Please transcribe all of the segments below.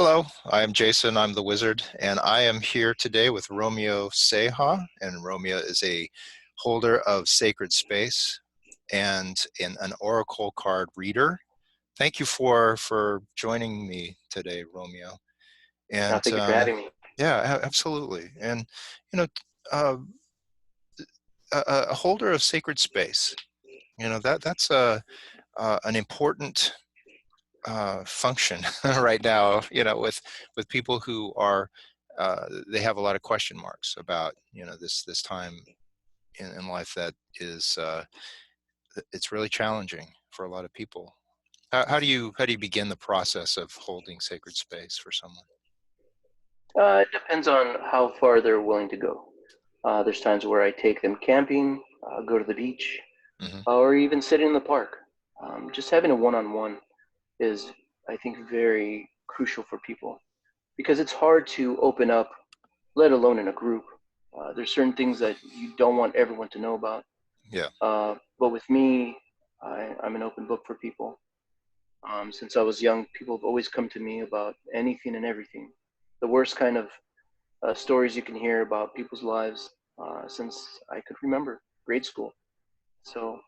Hello, I am Jason. I'm the wizard, and I am here today with Romeo Seha. And Romeo is a holder of sacred space and an oracle card reader. Thank you for joining me today, Romeo. And Thank you for having me. yeah, absolutely. And you know, uh, a holder of sacred space. That's an important function right now, with people who are, they have a lot of question marks about, this time in life that is, it's really challenging for a lot of people. How do you begin the process of holding sacred space for someone? It depends on how far they're willing to go. There's times where I take them camping, go to the beach, Hmm. or even sit in the park. Just having a one-on-one is, I think, very crucial for people because it's hard to open up, let alone in a group. There's certain things that you don't want everyone to know about. Yeah. But with me, I'm an open book for people. Since I was young, people have always come to me about anything and everything. The worst kind of stories you can hear about people's lives since I could remember grade school. So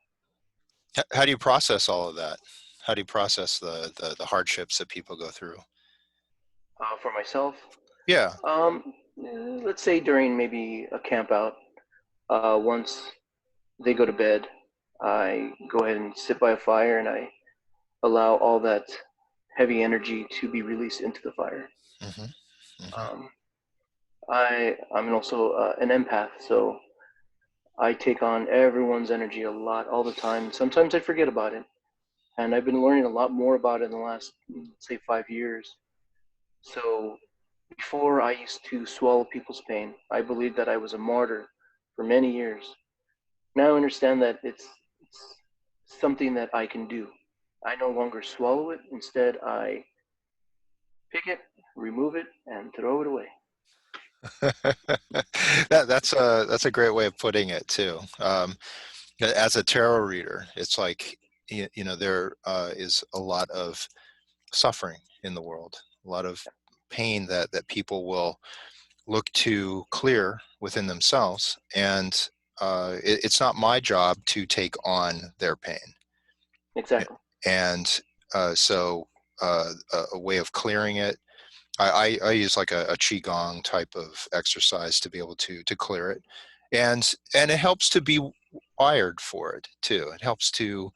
How do you process all of that? How do you process the hardships that people go through? for myself, Yeah. let's say during maybe a camp out, once they go to bed, I go ahead and sit by a fire and I allow all that heavy energy to be released into the fire. Hmm. Hmm. Um, I'm also an empath, so I take on everyone's energy a lot all the time. Sometimes I forget about it, and I've been learning a lot more about it in the last, say, 5 years. So before I used to swallow people's pain. I believed that I was a martyr for many years. Now I understand that it's something that I can do. I no longer swallow it. Instead, I pick it, remove it, and throw it away. That's a great way of putting it too. As a tarot reader, it's like, there is a lot of suffering in the world, a lot of pain that people will look to clear within themselves, and it's not my job to take on their pain. Exactly. And so a way of clearing it, I use like a qigong type of exercise to be able to clear it, and it helps to be wired for it too. It helps to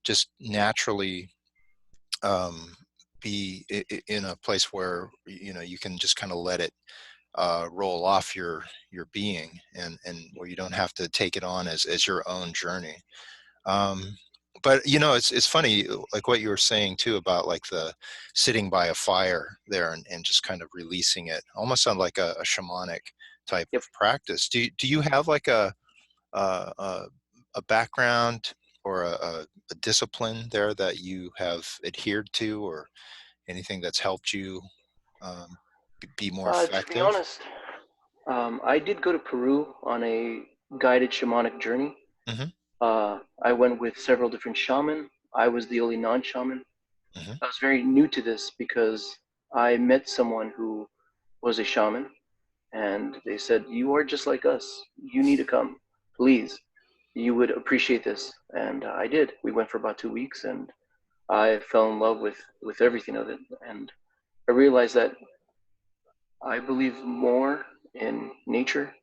just naturally, um, be in a place where you can just kind of let it roll off your being, and where you don't have to take it on as your own journey. Um, but it's funny, like what you were saying too about like the sitting by a fire there, and just kind of releasing it, almost on like a shamanic type Yep. of practice. Do you have like a, a, a background or a discipline there that you have adhered to, or anything that's helped you, um, be more To be effective? honest, I did go to Peru on a guided shamanic journey. Hmm. I went with several different shaman. I was the only non-shaman. Hmm. I was very new to this because I met someone who was a shaman, and they said, "You are just like us. You need to come, please. You would appreciate this." And I did. We went for about 2 weeks, and I fell in love with everything of it. And I realized that I believe more in nature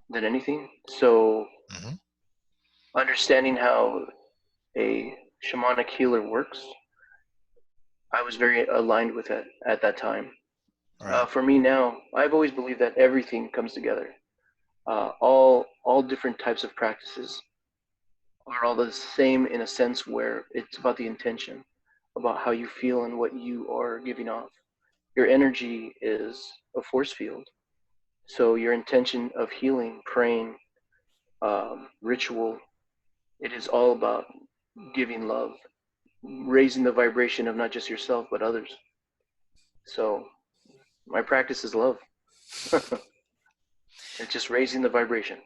than anything. So Hmm. understanding how a shamanic healer works, I was very aligned with it at that time. All right. For me now, I've always believed that everything comes together. All different types of practices are all the same in a sense where it's about the intention, about how you feel and what you are giving off. Your energy is a force field. So your intention of healing, praying, ritual, it is all about giving love, raising the vibration of not just yourself but others. So my practice is love. It's just raising the vibration.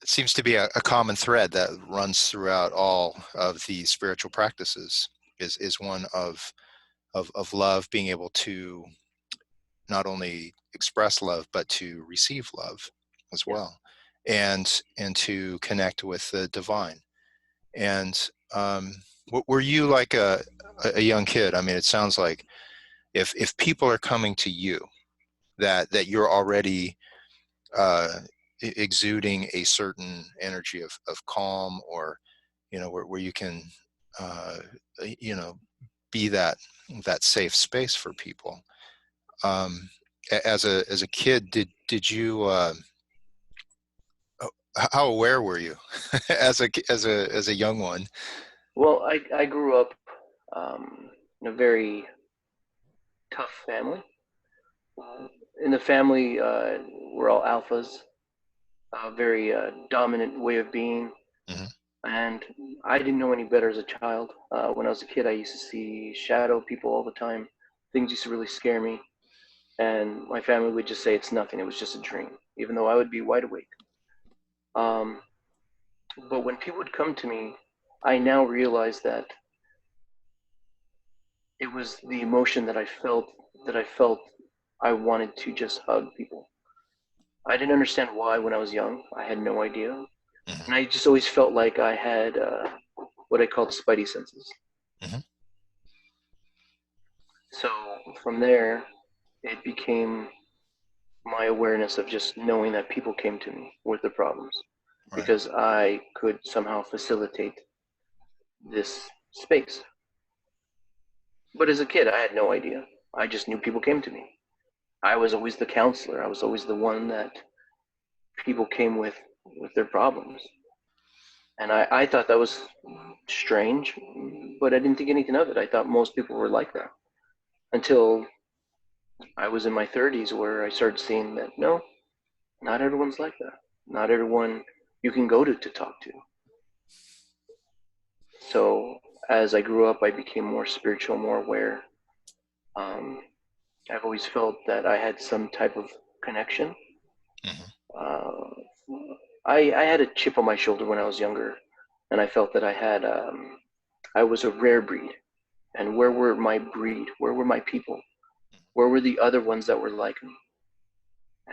It seems to be a common thread that runs throughout all of the spiritual practices, is one of love, being able to not only express love, but to receive love as Yeah. well, and to connect with the divine. And were you like a young kid? I mean, it sounds like if people are coming to you, that you're already uh, exuding a certain energy of calm, or where you can uh, you know be that safe space for people. um, as a kid, did you how aware were you as a young one? Well, I grew up in a very tough family. Uh, in the family, we're all alphas, a very dominant way of being. Hmm. And I didn't know any better as a child. When I was a kid, I used to see shadow people all the time. Things used to really scare me. And my family would just say it's nothing, it was just a dream, even though I would be wide awake. Um, but when people would come to me, I now realize that it was the emotion that I felt I wanted to just hug people. I didn't understand why when I was young. I had no idea. Hmm. And I just always felt like I had what I called spidey senses. Hmm. So from there, it became my awareness of just knowing that people came to me with their problems Right. because I could somehow facilitate this space. But as a kid, I had no idea. I just knew people came to me. I was always the counselor. I was always the one that people came with their problems. And I thought that was strange, but I didn't think anything of it. I thought most people were like that until I was in my 30s where I started seeing that no, not everyone's like that. Not everyone you can go to talk to. So as I grew up, I became more spiritual, more aware. Um, I've always felt that I had some type of connection. Hmm. Uh, I had a chip on my shoulder when I was younger, and I felt that I was a rare breed. And where were my breed? Where were my people? Where were the other ones that were like me?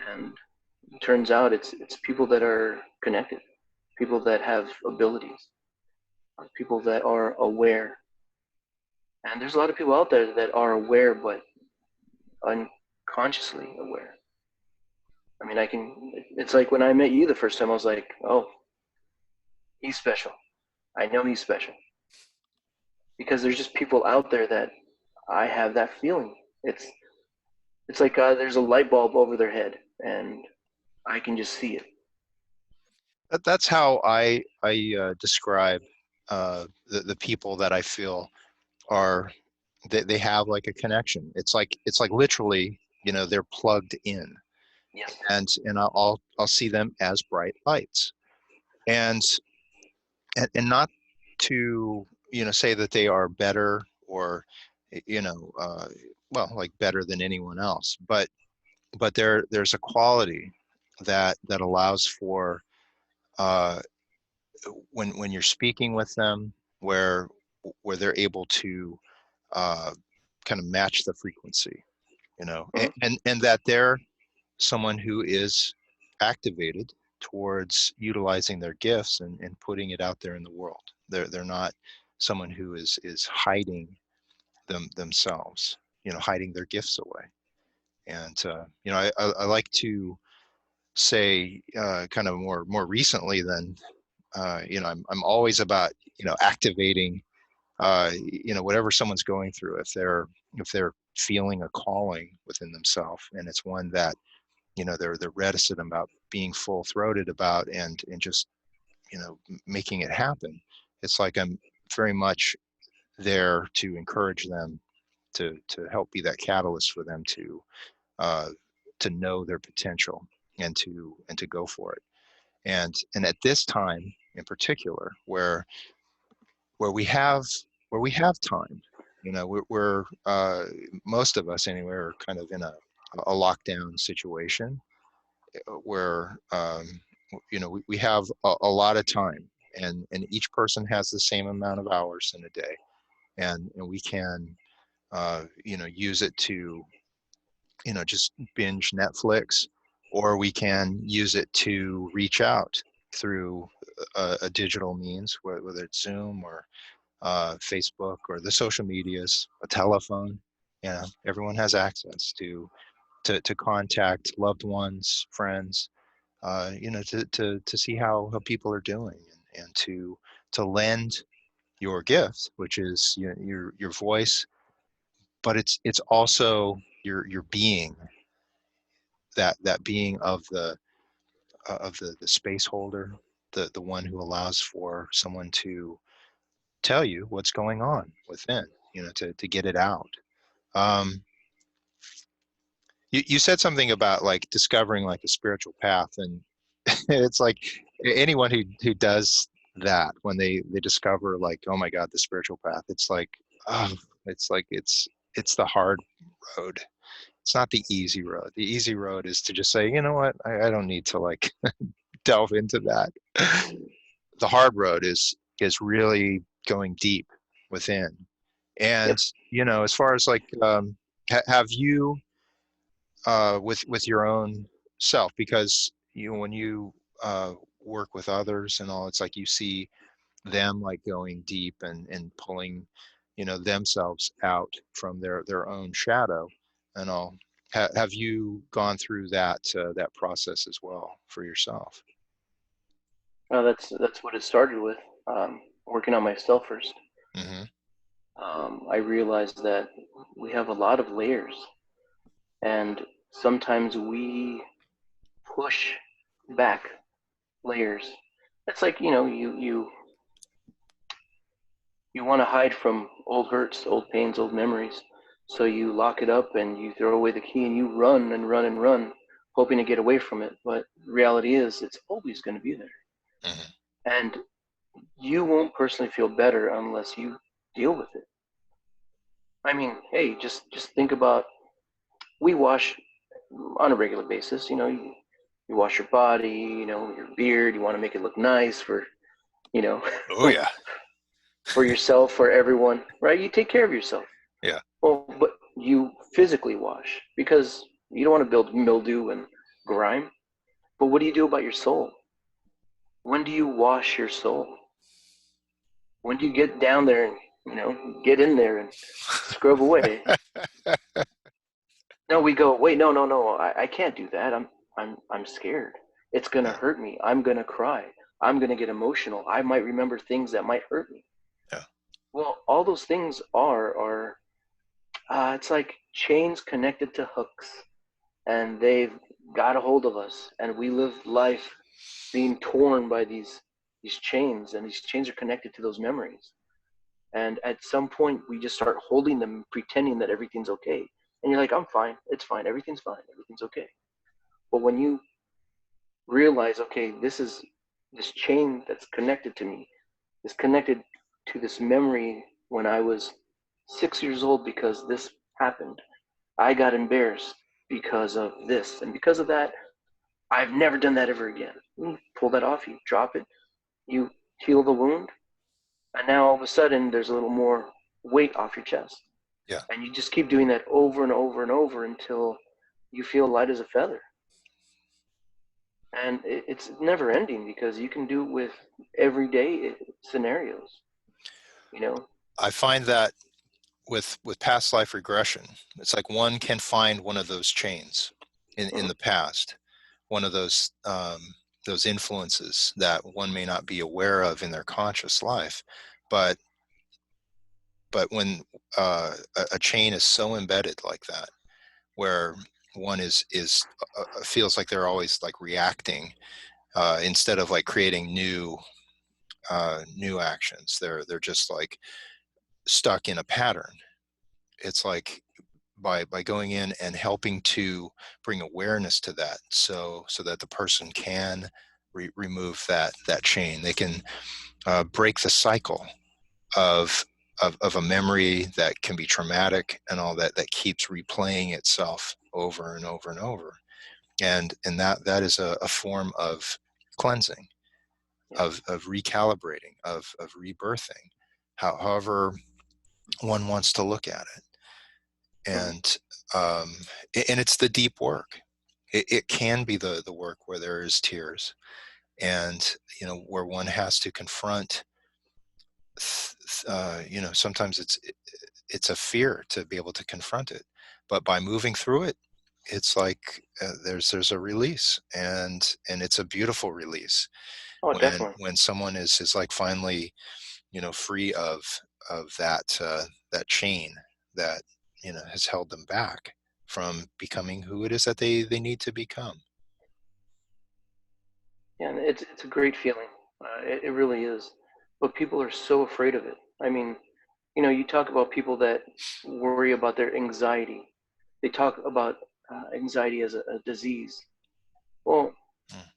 And it turns out it's people that are connected, people that have abilities, people that are aware. And there's a lot of people out there that are aware but unconsciously aware. I mean, it's like when I met you the first time, I was like, oh, he's special. I know he's special. Because there's just people out there that I have that feeling. It's like there's a light bulb over their head and I can just see it. That's how I describe the people that I feel are they have like a connection. It's like literally, they're plugged in, Yes. and I'll see them as bright lights, and and not to say that they are better, or you know uh, well, like better than anyone else, but there's a quality that allows for uh, when you're speaking with them, where they're able to uh, kind of match the frequency, and, Mm-hmm. and that they're someone who is activated towards utilizing their gifts and putting it out there in the world. They're not someone who is hiding themselves, hiding their gifts away. And I like to say, kind of more recently than I'm always about activating whatever someone's going through. If they're feeling a calling within themselves, and it's one that they're reticent about being full throated about, and just making it happen. It's like I'm very much there to encourage them, to help be that catalyst for them uh, to know their potential, and to go for it. And at this time in particular, where we have where we have time, we're most of us anyway are kind of in a lockdown situation, where we have a lot of time, and each person has the same amount of hours in a day, and we can use it to just binge Netflix, or we can use it to reach out through a digital means, whether it's Zoom or Facebook or the social medias, a telephone. Everyone has access to contact loved ones, friends, to see how people are doing, and to lend your gift, which is your voice, but it's also your being, that being of the space holder, the one who allows for someone to tell you what's going on within, to get it out. Um, you said something about like discovering like a spiritual path, and it's like anyone who does that, when they discover like, oh my God, the spiritual path, it's like, oh, it's like it's the hard road. It's not the easy road. The easy road is to just say, you know what, I don't need to like delve into that. The hard road is really going deep within. Yep. And as far as like, have you, with your own self, because when you work with others and all, it's like you see them like going deep and pulling themselves out from their own shadow and all. Have you gone through that process as well for yourself? That's what it started with. Working on myself first. Hmm. I realized that we have a lot of layers, and sometimes we push back layers. It's like, you want to hide from old hurts, old pains, old memories. So you lock it up and you throw away the key and you run and run and run, hoping to get away from it. But the reality is, it's always going to be there. Hmm. And you won't personally feel better unless you deal with it. I mean, hey, just think about, we wash on a regular basis. You wash your body, your beard. You want to make it look nice for, you know, Oh yeah. for yourself, for everyone, right? You take care of yourself. Yeah. Well, but you physically wash because you don't want to build mildew and grime. But what do you do about your soul? When do you wash your soul? When do you get down there and, get in there and scrub away? No, we go, wait, no, no, no, I can't do that. I'm scared. It's gonna Yeah. hurt me. I'm gonna cry. I'm gonna get emotional. I might remember things that might hurt me. Yeah. Well, all those things are it's like chains connected to hooks, and they've got a hold of us, and we live life being torn by these chains, and these chains are connected to those memories. And at some point, we just start holding them, pretending that everything's okay. And you're like, I'm fine. It's fine. Everything's fine. Everything's okay. But when you realize, okay, this chain that's connected to me is connected to this memory when I was 6 years old because this happened. I got embarrassed because of this. And because of that, I've never done that ever again. You pull that off, you drop it, you heal the wound, and now all of a sudden there's a little more weight off your chest. Yeah. And you just keep doing that over and over and over until you feel light as a feather. And it's never ending because you can do it with everyday scenarios, you know? I find that with past life regression, it's like one can find one of those chains in Mm-hmm. the past, one of those influences that one may not be aware of in their conscious life, but when a chain is so embedded like that, where one is feels like they're always like reacting, instead of like creating new actions, they're just like stuck in a pattern. It's like by going in and helping to bring awareness to that, so that the person can remove that chain, they can break the cycle of, of a memory that can be traumatic and all that keeps replaying itself over and over and over. And that is a form of cleansing, Yeah. of recalibrating, of rebirthing, however one wants to look at it. Mm-hmm. And um, and it's the deep work. It can be the work where there is tears, and where one has to confront. Sometimes it's a fear to be able to confront it, but by moving through it, it's like there's a release, and it's a beautiful release Oh, when definitely. someone is like finally free of that chain that has held them back from becoming who it is that they need to become. Yeah, and it's a great feeling. It really is. But people are so afraid of it. I mean, you talk about people that worry about their anxiety. They talk about anxiety as a disease. Well, Mm.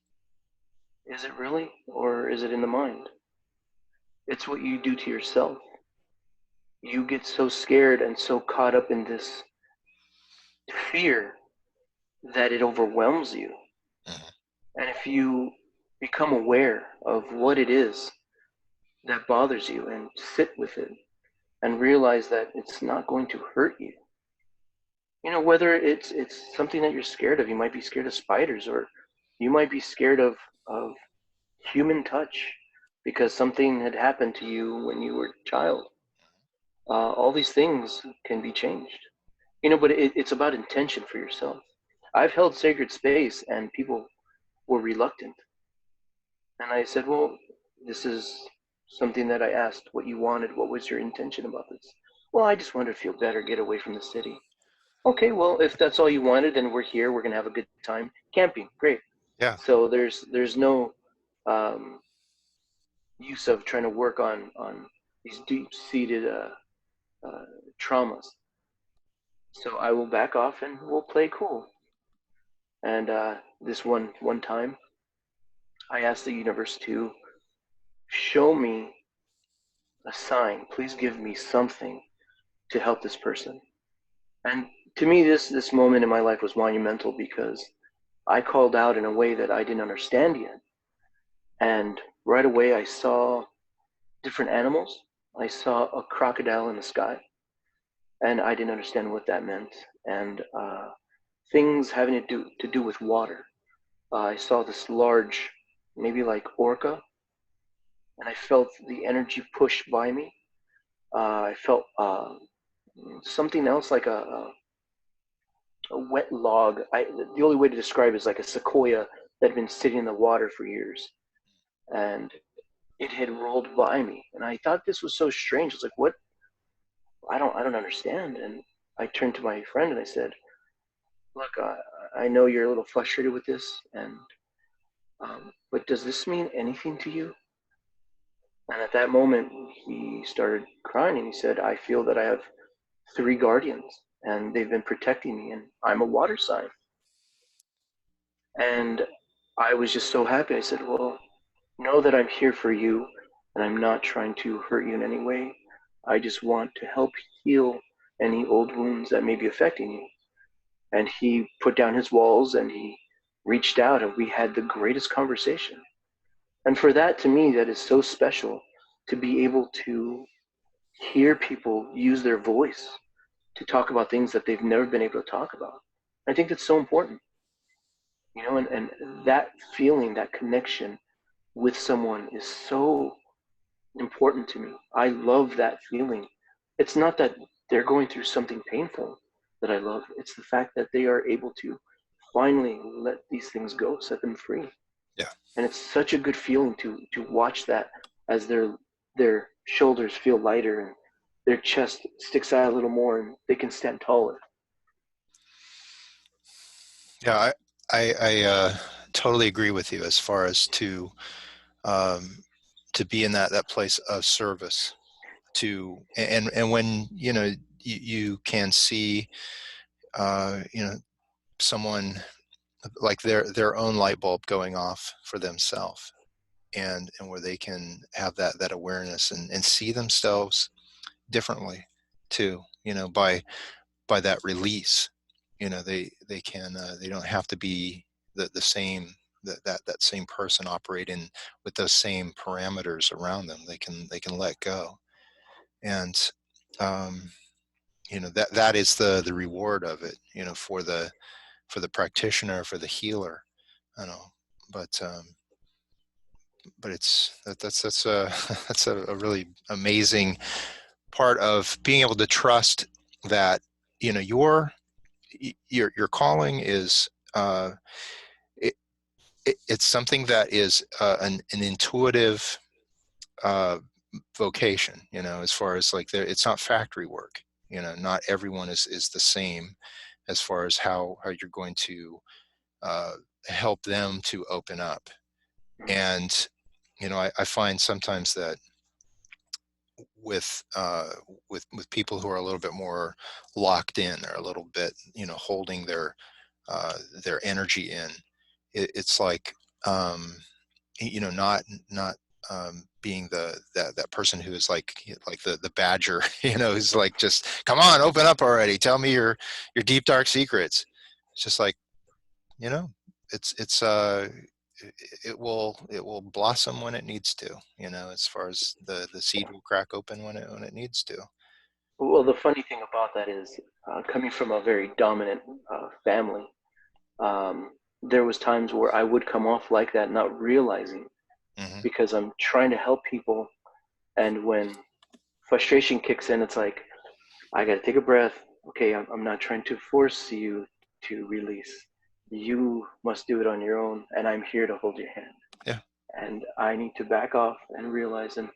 is it really, or is it in the mind? It's what you do to yourself. You get so scared and so caught up in this fear that it overwhelms you. Mhm. And if you become aware of what it is that bothers you and sit with it and realize that it's not going to hurt you, whether it's something that you're scared of. You might be scared of spiders, or you might be scared of human touch because something had happened to you when you were a child. All these things can be changed, but it's about intention for yourself. I've held sacred space and people were reluctant, and I said, well, this is something that I asked what you wanted. What was your intention about this? Well, I just wanted to feel better, get away from the city. Okay, well, if that's all you wanted, then we're here. We're gonna have a good time camping. Great. Yeah. So there's no um, use of trying to work on these deep seated uh, traumas. So I will back off and we'll play cool. And this one time, I asked the universe to show me a sign. Please give me something to help this person. And to me, this moment in my life was monumental because I called out in a way that I didn't understand yet. And right away, I saw different animals. I saw a crocodile in the sky, and I didn't understand what that meant. And things having to do with water. I saw this large, maybe like orca, and I felt the energy push by me. I felt something else like a wet log. The only way to describe it is like a sequoia that had been sitting in the water for years, and it had rolled by me. And I thought this was so strange. I was like, "What? I don't understand." And I turned to my friend and I said, "Look, I know you're a little frustrated with this, and but does this mean anything to you?" And at that moment, he started crying and he said, "I feel that I have three guardians and they've been protecting me, and I'm a water sign." And I was just so happy. I said, "Well, know that I'm here for you and I'm not trying to hurt you in any way. I just want to help heal any old wounds that may be affecting you." And he put down his walls and he reached out and we had the greatest conversation. And for that, to me, that is so special to be able to hear people use their voice to talk about things that they've never been able to talk about. I think that's so important, and that feeling, that connection with someone is so important to me. I love that feeling. It's not that they're going through something painful that I love, it's the fact that they are able to finally let these things go, set them free. Yeah. And it's such a good feeling to watch that as their shoulders feel lighter and their chest sticks out a little more and they can stand taller. Yeah. I totally agree with you as far as um, to be in that place of service and when you can see someone like their own light bulb going off for themselves, and where they can have that awareness and see themselves differently too, by that release. They can they don't have to be the same, that same person operating with those same parameters around them. They can let go. And um that is the reward of it, for the practitioner, for the healer. I know, but that's a that's a really amazing part of being able to trust that, your calling is, it, it's something that is, an intuitive, uh, vocation, as far as like it's not factory work. Not everyone is the same as far as how you're going to, uh, help them to open up. And I find sometimes that with, with people who are a little bit more locked in, they're a little bit, holding their energy in. It's like, um, not being that person who is like the badger, who's like, just come on, open up already, tell me your deep dark secrets. It's just like, you know it's it will blossom when it needs to, as far as the seed will crack open when it needs to. Well, the funny thing about that is, coming from a very dominant family, there was times where I would come off like that, not realizing, Hmm. because I'm trying to help people, and when frustration kicks in, it's like I got to take a breath. Okay, I'm not trying to force you to release. You must do it on your own, and I'm here to hold your hand. Yeah. And I need to back off and realize. And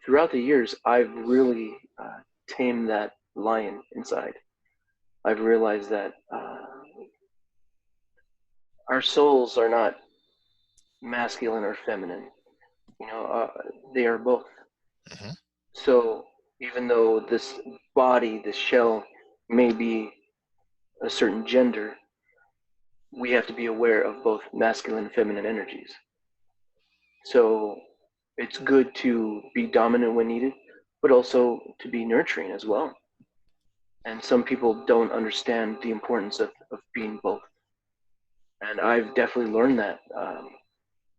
throughout the years, I've really tamed that lion inside. I've realized that our souls are not masculine or feminine. You know, they are both. Hmm. So even though this body, this shell, may be a certain gender, we have to be aware of both masculine and feminine energies. So it's good to be dominant when needed, but also to be nurturing as well. And some people don't understand the importance of being both. And I've definitely learned that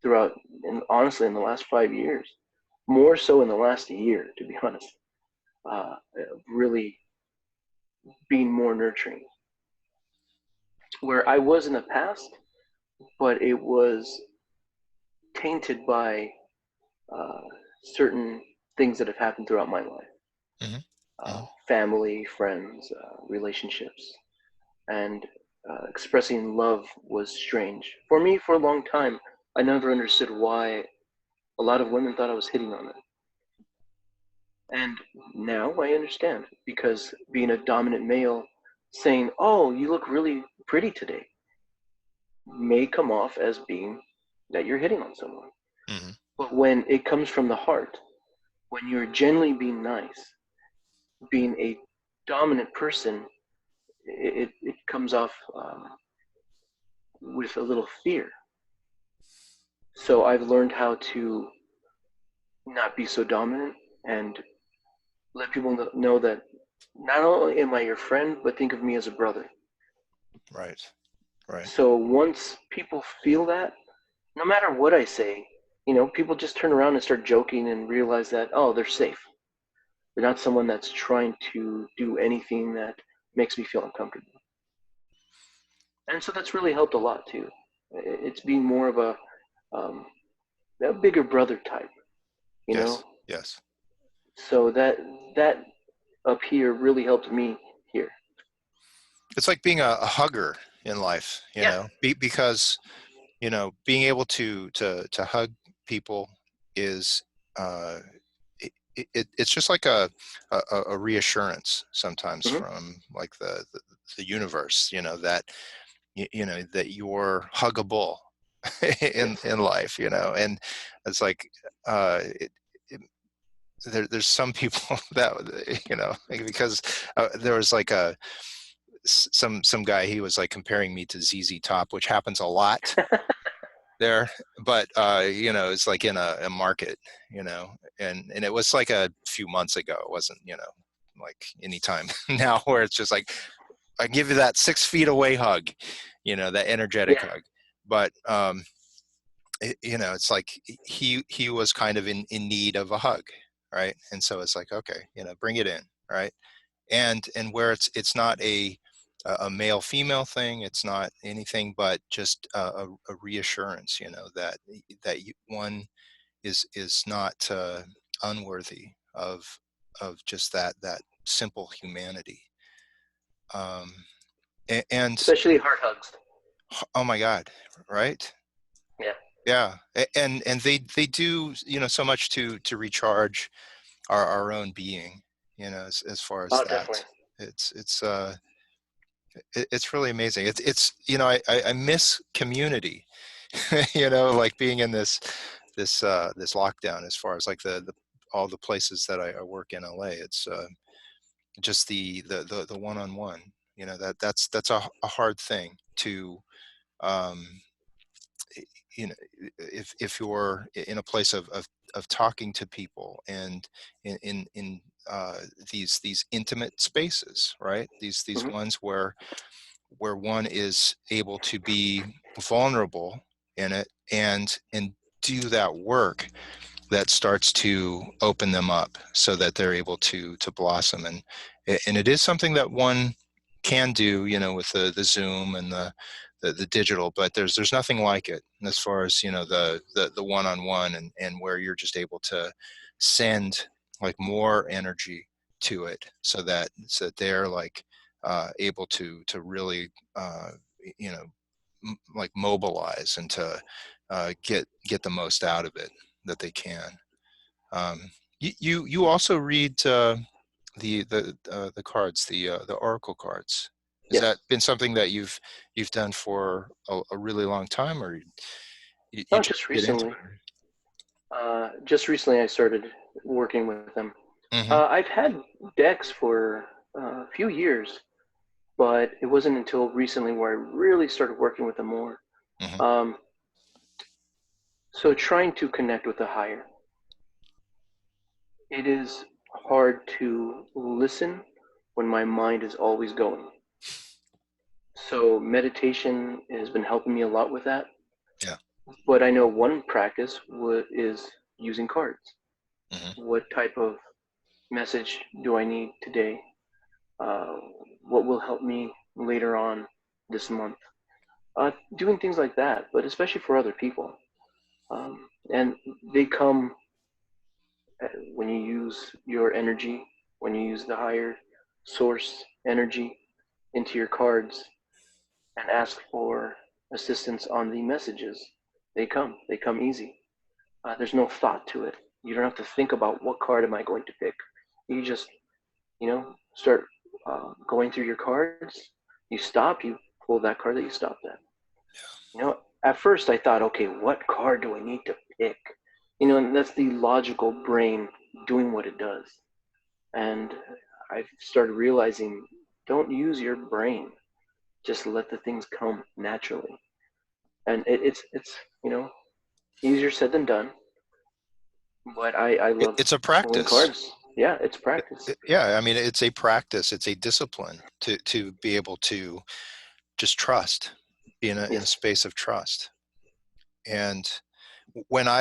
throughout, and honestly, in the last 5 years, more so in the last year, to be honest, uh, really being more nurturing. Where I was in the past, but it was tainted by uh, certain things that have happened throughout my life, Hmm. Hmm. family, friends, relationships. And expressing love was strange. For me, for a long time, I never understood why a lot of women thought I was hitting on them. And now I understand, because being a dominant male saying, "Oh, you look really pretty today," may come off as being that you're hitting on someone. Hmm. But when it comes from the heart, when you're genuinely being nice, being a dominant person, it comes off with a little fear. So I've learned how to not be so dominant and let people know that not only am I your friend, but think of me as a brother. Right. Right. So once people feel that, no matter what I say, people just turn around and start joking and realize that, oh, they're safe. They're not someone that's trying to do anything that makes me feel uncomfortable. And so that's really helped a lot too. It's being more of um, a bigger brother type, you know. Yes. Yes. So that up here really helped me here. It's like being a hugger in life, Yeah. because being able to hug people is, uh it's just like a reassurance sometimes Hmm. from like the universe, that that you're huggable Yes. in life, and it's like, it, there's some people that, like, because there was like some guy, he was like comparing me to ZZ Top, which happens a lot there, but it's like in a market, and it was like a few months ago. It wasn't, like anytime now, where it's just like, I give you that 6 feet away hug, that energetic Yeah. hug. But it's like he was kind of in need of a hug, right? And so it's like, okay, bring it in, right? and where it's not a male female thing, it's not anything but just a reassurance, that one is not unworthy of just that simple humanity. um and Especially heart hugs. oh my God, right? Yeah. Yeah. And they do, so much to recharge our own being, as far as Oh, that. definitely. It's really amazing. It's I miss community, like being in this lockdown, as far as like the all the places that I work in LA. It's just the one-on-one, that's a hard thing to, um if you're in a place of talking to people, and in these intimate spaces, right? These Hmm. ones where one is able to be vulnerable in it, and do that work that starts to open them up so that they're able to blossom. And it is something that one can do, with the Zoom and the digital, but there's nothing like it as far as, the one-on-one, and where you're just able to send like more energy to it, so that they're like able to really you know like mobilize, and to get the most out of it that they can. You also read the cards, the oracle cards. Has that Yes. been something that you've done for a really long time, or you Not just just get into recently. it? Just recently, I started working with them. Mm-hmm. I've had decks for a few years, but it wasn't until recently where I really started working with them more. Mm-hmm. Um, so trying to connect with the higher, it is hard to listen when my mind is always going. So meditation has been helping me a lot with that. Yeah. But I know one practice is using cards. Mm-hmm. What type of message do I need today? Uh, what will help me later on this month? Doing things like that, but especially for other people. And they come when you use your energy, when you use the higher source energy into your cards and ask for assistance on the messages. They come easy. There's no thought to it. You don't have to think about what card am I going to pick. You just, start going through your cards. You stop, you pull that card that you stopped at. At first I thought, okay, what card do I need to pick? And that's the logical brain doing what it does. And I started realizing, don't use your brain. Just let the things come naturally. And it's easier said than done. But I love It's a pulling practice. cards. Yeah, it's practice. Yeah, I mean, it's a practice. It's a discipline to be able to just trust, be in a Yes. space of trust. And when uh,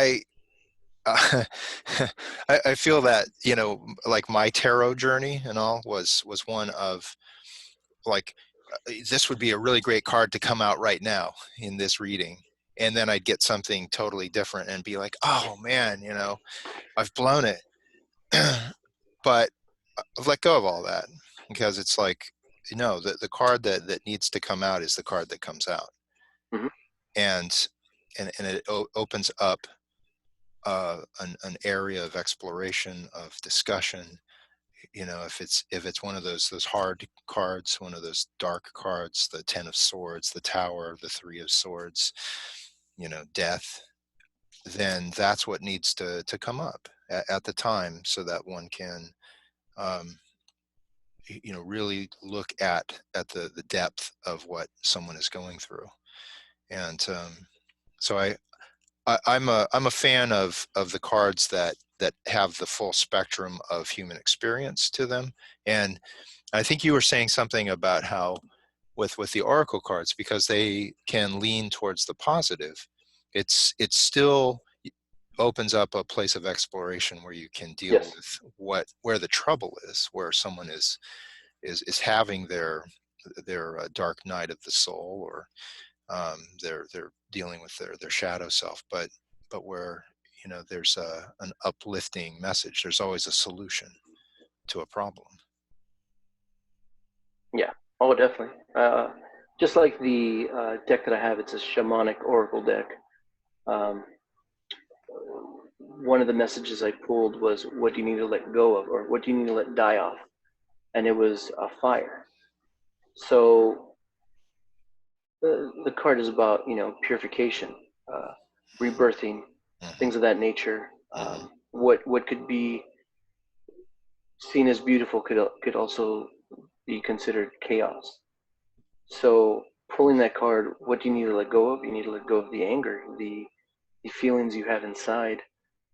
I feel that, like my tarot journey and all was one of like, this would be a really great card to come out right now in this reading, and then I'd get something totally different and be like, oh man, I've blown it. But I've let go of all that, because it's like, the card that needs to come out is the card that comes out. Hmm. And and, and it opens up an area of exploration, of discussion. If it's one of those hard cards, one of those dark cards, the 10 of swords, the tower, the 3 of swords, death, then that's what needs to come up at the time, so that one can, um, really look at the depth of what someone is going through. And so I'm a fan of the cards that have the full spectrum of human experience to them. And I think you were saying something about how with the oracle cards, because they can lean towards the positive, it's still opens up a place of exploration where you can deal Yes. with where the trouble is, where someone is is having their dark night of the soul, or they're dealing with their shadow self, but where there's an uplifting message. There's always a solution to a problem. Yeah. Oh, definitely. Just like the deck that I have, it's a shamanic oracle deck. Um, one of the messages I pulled was, what do you need to let go of, or what do you need to let die off? And it was a fire. So the card is about, purification, rebirthing, Mm-hmm. things of that nature. Mm-hmm. What could be seen as beautiful could also be considered chaos. So pulling that card, what do you need to let go of? You need to let go of the anger, the feelings you have inside,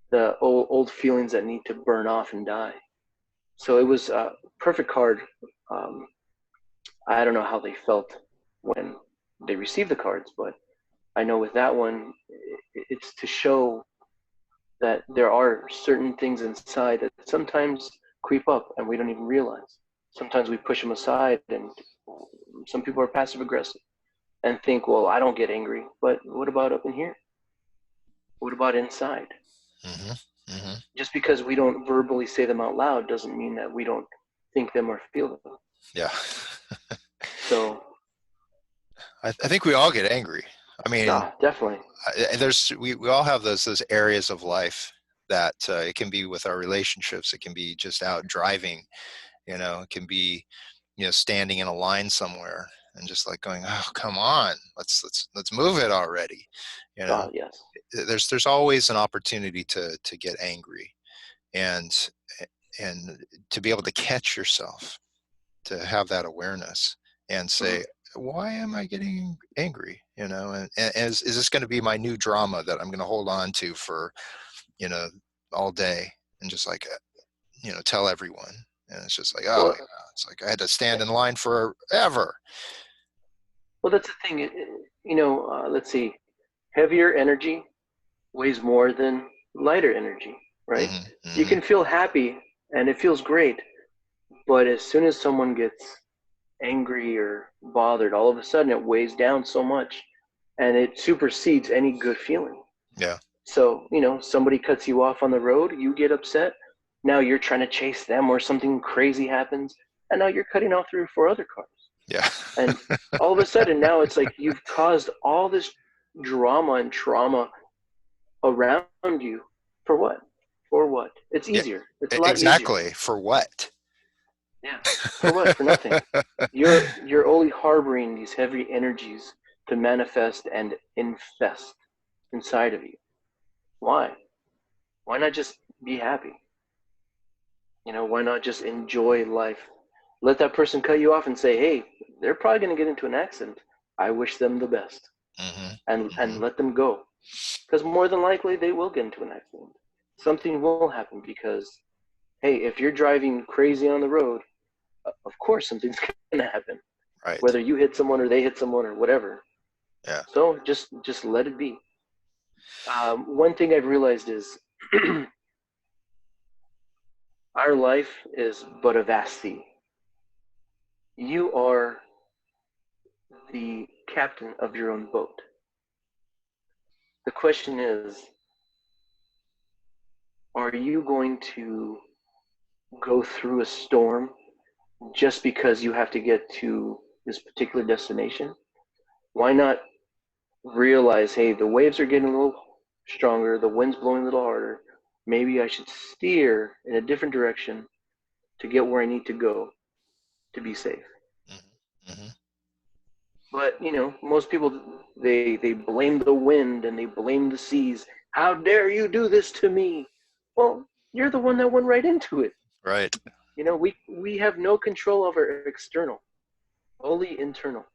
the old feelings that need to burn off and die. So it was a perfect card. Um, I don't know how they felt when they received the cards, but I know with that one, it's to show that there are certain things inside that sometimes creep up and we don't even realize. Sometimes we push them aside, and some people are passive aggressive and think, well, I don't get angry, but what about up in here? What about inside? Mm-hmm. Mm-hmm. Just because we don't verbally say them out loud doesn't mean that we don't think them or feel them. Yeah. So, I think we all get angry. I mean, definitely. we all have those areas of life that it can be with our relationships. It can be just out driving. It can be standing in a line somewhere and just like going, oh, come on, let's move it already. you know Yes. there's always an opportunity to get angry, and and to be able to catch yourself, to have that awareness and Mm-hmm. say, why am I getting angry? And is this going to be my new drama that I'm going to hold on to for you know all day, and just like tell everyone? And it's just like, oh Well, yeah, it's like I had to stand in line forever. well, that's the thing. Let's see. Heavier energy weighs more than lighter energy, right? Hmm. You Hmm. can feel happy and it feels great, but as soon as someone gets angry or bothered, all of a sudden it weighs down so much and it supersedes any good feeling. Yeah. So, somebody cuts you off on the road, you get upset. Now you're trying to chase them, or something crazy happens, and now you're cutting off 3 or 4 other cars. Yeah. And all of a sudden now it's like you've caused all this drama and trauma around you. For what? For what? It's Yeah. easier. It's a lot easier. Exactly. For what? Yeah. For what? For nothing. You're only harboring these heavy energies to manifest and infest inside of you. Why? Why not just be happy? Why not just enjoy life? Let that person cut you off and say, hey, they're probably going to get into an accident. I wish them the best. Hmm. And Hmm. let them go. Because more than likely they will get into an accident. Something will happen because, hey, if you're driving crazy on the road, of course something's going to happen. Right. Whether you hit someone or they hit someone or whatever. Yeah. So just let it be. One thing I've realized is our life is but a vast sea. You are the captain of your own boat. The question is, are you going to go through a storm just because you have to get to this particular destination? Why not realize, hey, the waves are getting a little stronger, the wind's blowing a little harder. Maybe I should steer in a different direction to get where I need to go to be safe. Hmm. Hmm. But most people they blame the wind and they blame the seas. How dare you do this to me? Well, you're the one that went right into it. Right. We have no control over external, only internal.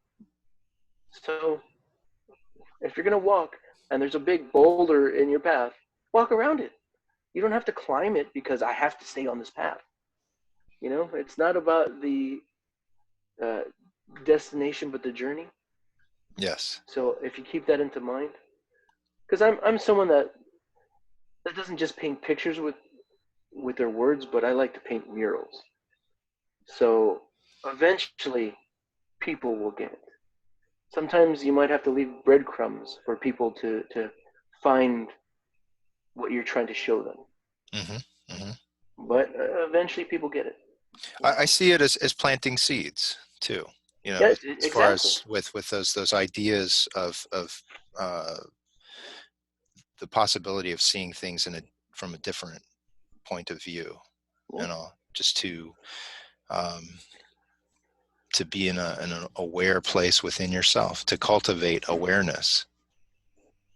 So if you're gonna walk and there's a big boulder in your path, walk around it. You don't have to climb it because I have to stay on this path. It's not about the uh, destination but the journey. Yes. So if you keep that into mind, because I'm someone that doesn't just paint pictures with their words, but I like to paint murals. So eventually people will get it. Sometimes you might have to leave breadcrumbs for people to find what you're trying to show them. Hmm. Hmm. But eventually people get it. I see it as planting seeds too. You know, Yeah, as far exactly. as with those ideas of uh, the possibility of seeing things from a different point of view, Yeah. you know, just um, to be in an aware place within yourself, to cultivate awareness,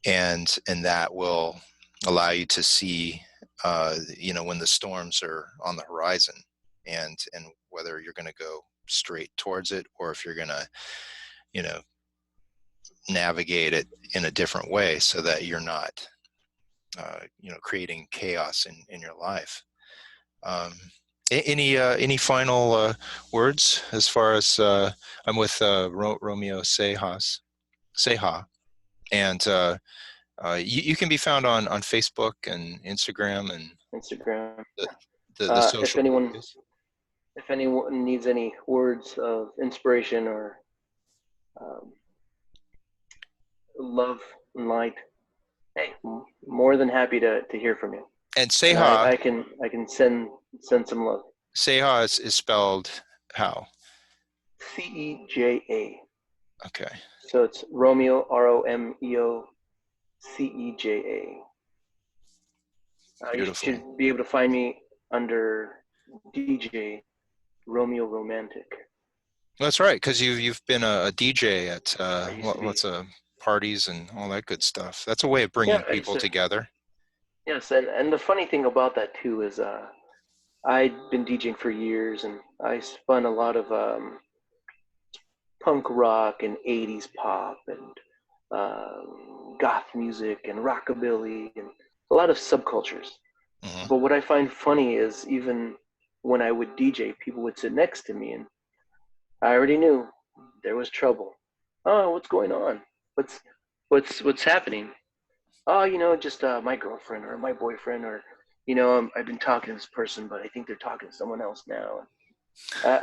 and that will allow you to see, when the storms are on the horizon, and whether you're going to go straight towards it, or if you're going to, you know, navigate it in a different way, so that you're not, creating chaos in your life. Um, any final words, as far as I'm with Romeo Seha, and you can be found on Facebook and Instagram and Instagram. the the If social anyone medias. if anyone needs any words of inspiration or um, love and light, hey, more than happy to hear from you. And And Seha I can send some love. Seha is spelled how? CEJA. Okay, So it's Romeo, ROMEO, CEJA. You beautiful. should be able to find me under DJ Romeo Romantic. That's right, because you've been a DJ at I used to be. lots of parties and all that good stuff. That's a way of Yeah, bringing I used people to. together. Yes, and the funny thing about that too is I'd been DJing for years, and I spun a lot of punk rock and 80s pop and goth music and rockabilly and a lot of subcultures. Hmm. But what I find funny is even when I would DJ, people would sit next to me, and I already knew there was trouble. Oh, what's going on? What's what's happening? Oh, just my girlfriend or my boyfriend, or I've been talking to this person, but I think they're talking to someone else now.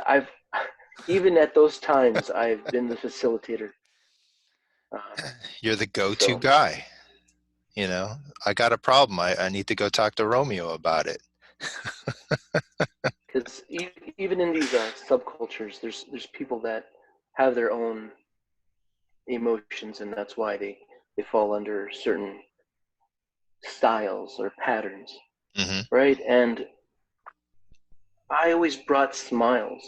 I've even at those times I've been the facilitator. Um, You're the go-to so guy. You know, I got a problem. I need to go talk to Romeo about it. because even in these subcultures, there's people that have their own emotions, and that's why they fall under certain styles or patterns, Hmm. right? And I always brought smiles.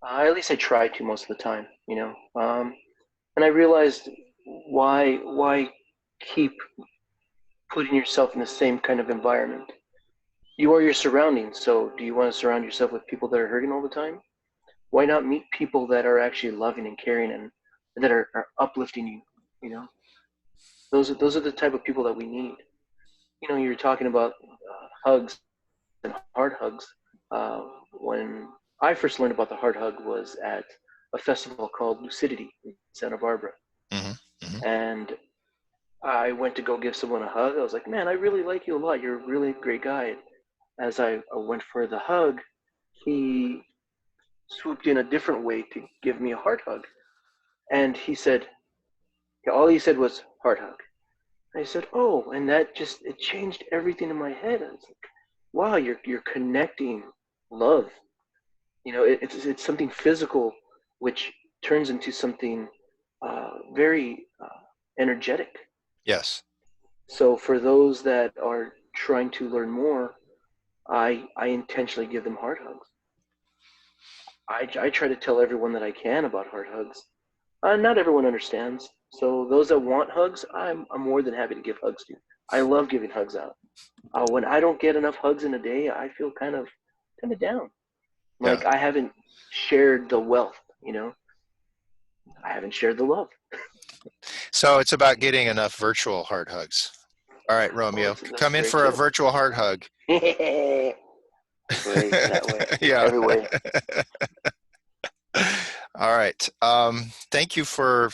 At least I tried to most of the time, and I realized why keep putting yourself in the same kind of environment. You are your surroundings. So do you want to surround yourself with people that are hurting all the time? Why not meet people that are actually loving and caring and that are uplifting you? You know, those are the type of people that we need. You're talking about hugs and hard hugs. When I first learned about the hard hug was at a festival called Lucidity in Santa Barbara, Hmm. Hmm. and I went to go give someone a hug. I was like, "Man, I really like you a lot. You're a really great guy." As I went for the hug, he swooped in a different way to give me a heart hug. And all he said was heart hug. And I said, oh, and that it changed everything in my head. I was like, wow, you're connecting love. It's something physical, which turns into something very energetic. Yes. So for those that are trying to learn more, I intentionally give them heart hugs. I try to tell everyone that I can about heart hugs. Not everyone understands. So those that want hugs, I'm more than happy to give hugs to. I love giving hugs out. When I don't get enough hugs in a day, I feel kind of down. Yeah. Like I haven't shared the wealth. I haven't shared the love. So it's about getting enough virtual heart hugs. All right, Oh, Romeo, that's come in great for a too. virtual heart hug. Great that way, Yeah. every way. All right. Thank you for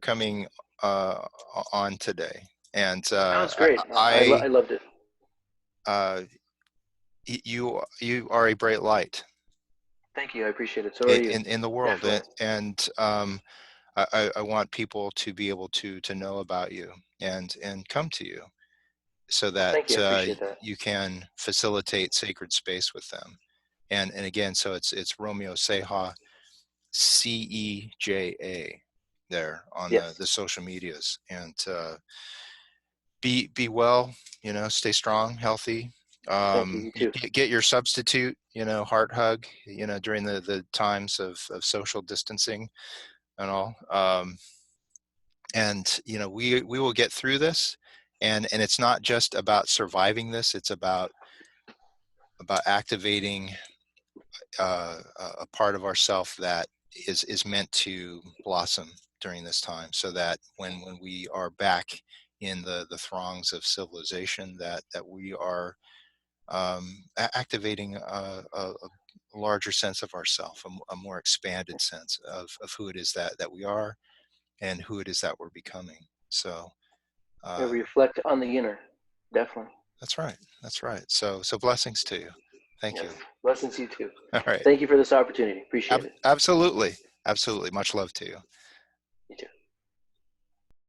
coming uh, on today. And That was great. I loved it. uh, you are a bright light, Thank you. I appreciate it. So are you. in the world. Definitely. And I want people to be able to know about you and come to you so Well, that thank you. I appreciate that. you can facilitate sacred space with them. And again, so it's Romeo Ceja, CEJA, there on Yes. the social medias. And be well, stay strong, healthy. Thank you. You You too. get your substitute, heart hug, during the times of social distancing and all. And we will get through this. And it's not just about surviving this, it's about activating a part of ourself that is meant to blossom during this time, so that when we are back in the throngs of civilization, that we are activating a larger sense of ourself, a more expanded sense of who it is that we are and who it is that we're becoming. So Yeah, uh, reflect on the inner. Definitely. that's right. That's right. So blessings to you. Thank Yes. you. Blessings to you too. All right. Thank you for this opportunity. Appreciate it. Absolutely. Absolutely. Much love to you. You too.